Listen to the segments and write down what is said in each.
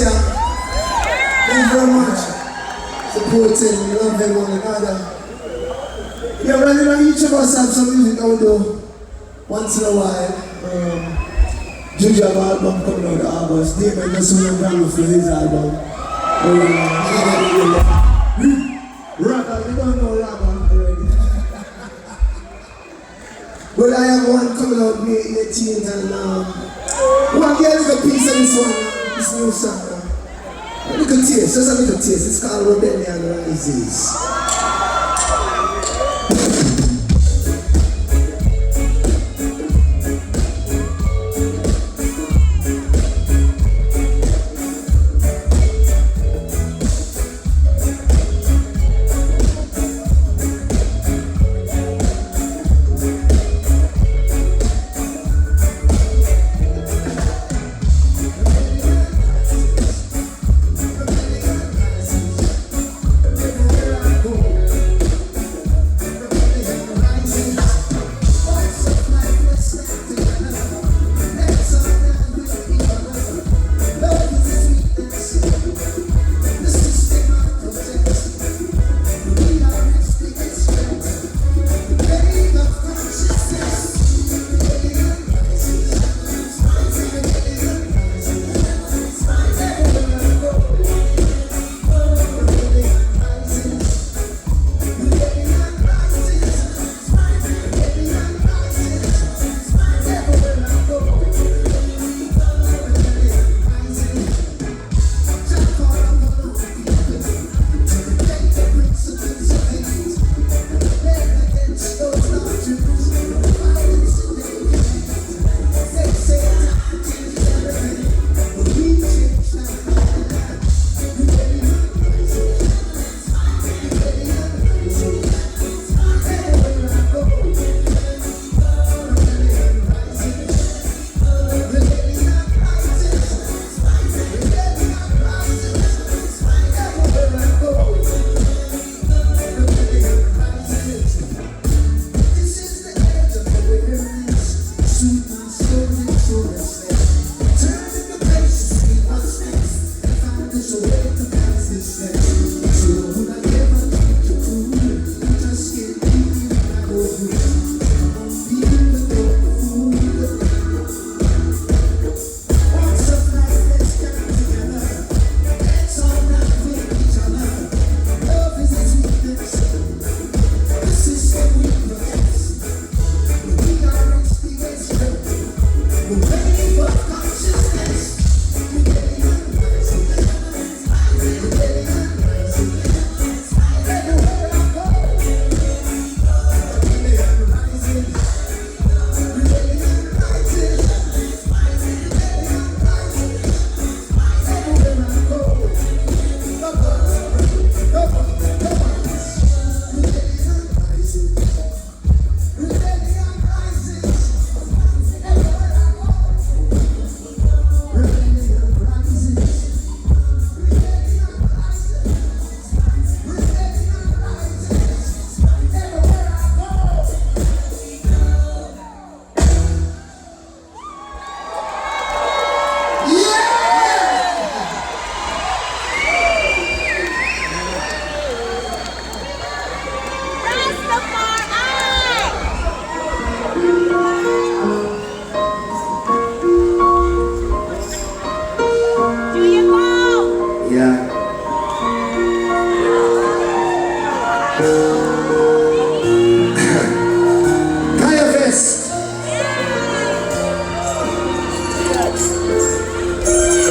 ya. Thank you very much. Supporting, loving one another. Yeah, brother, each of us have some music out there once in a while. Juju have an album coming out in August. David does some drama for his album. Ragga, you don't know Ragga already. But I have one coming out May 18th and one get a little piece of this one, this new song. A little taste, just a little taste. It's called Rebellion Rises.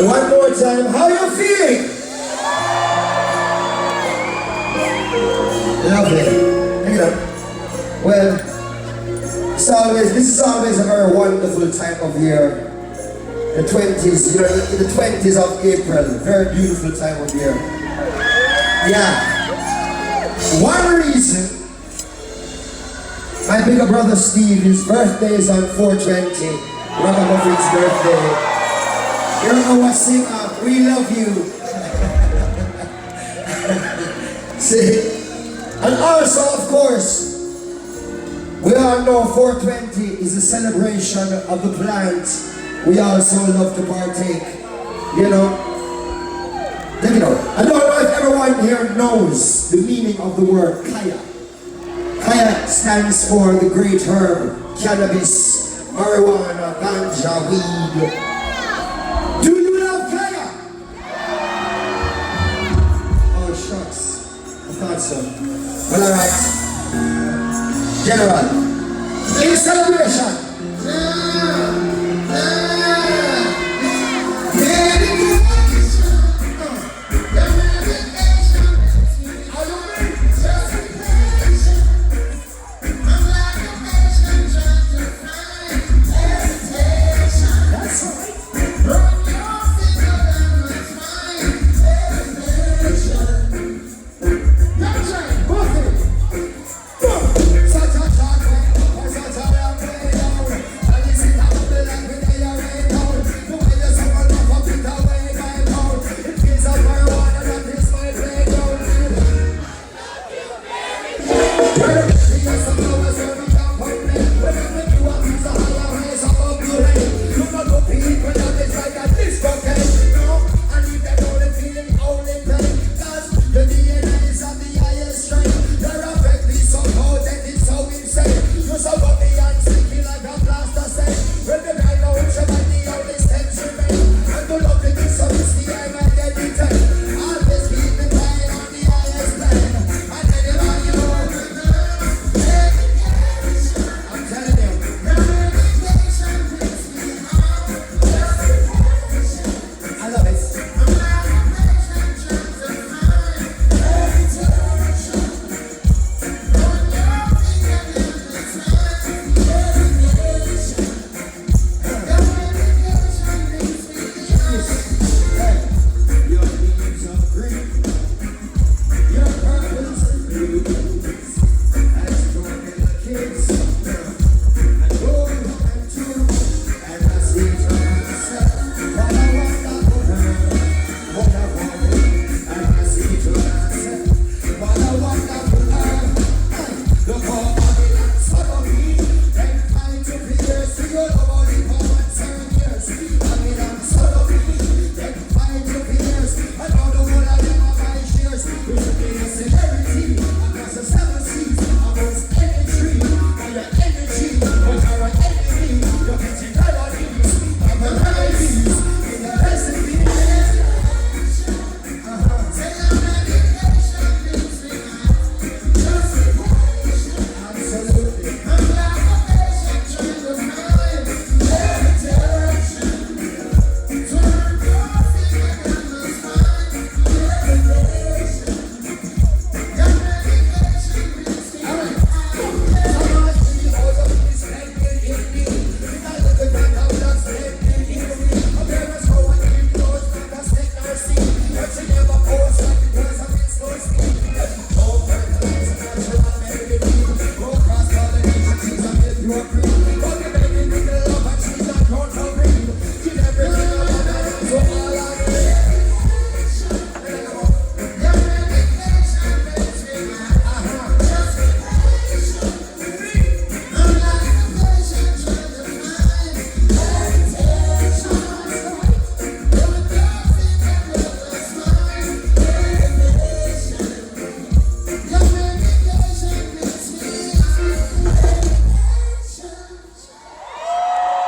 One more time, how you feeling? Lovely. Hang it up. Well, this is always a very wonderful time of year. The 20s, you're in the 20s of April. Very beautiful time of year. Yeah. One reason my bigger brother Steve, his birthday is on 4/20. Ragamuffins' birthday. You're our singer, we love you. See? And also, of course, we all know 420 is a celebration of the plant we also love to partake. You know, everyone here knows the meaning of the word kaya. Kaya stands for the great herb, cannabis, marijuana, ganja, weed. Do you love kaya? Oh shucks, I thought so. Well, alright. General, in celebration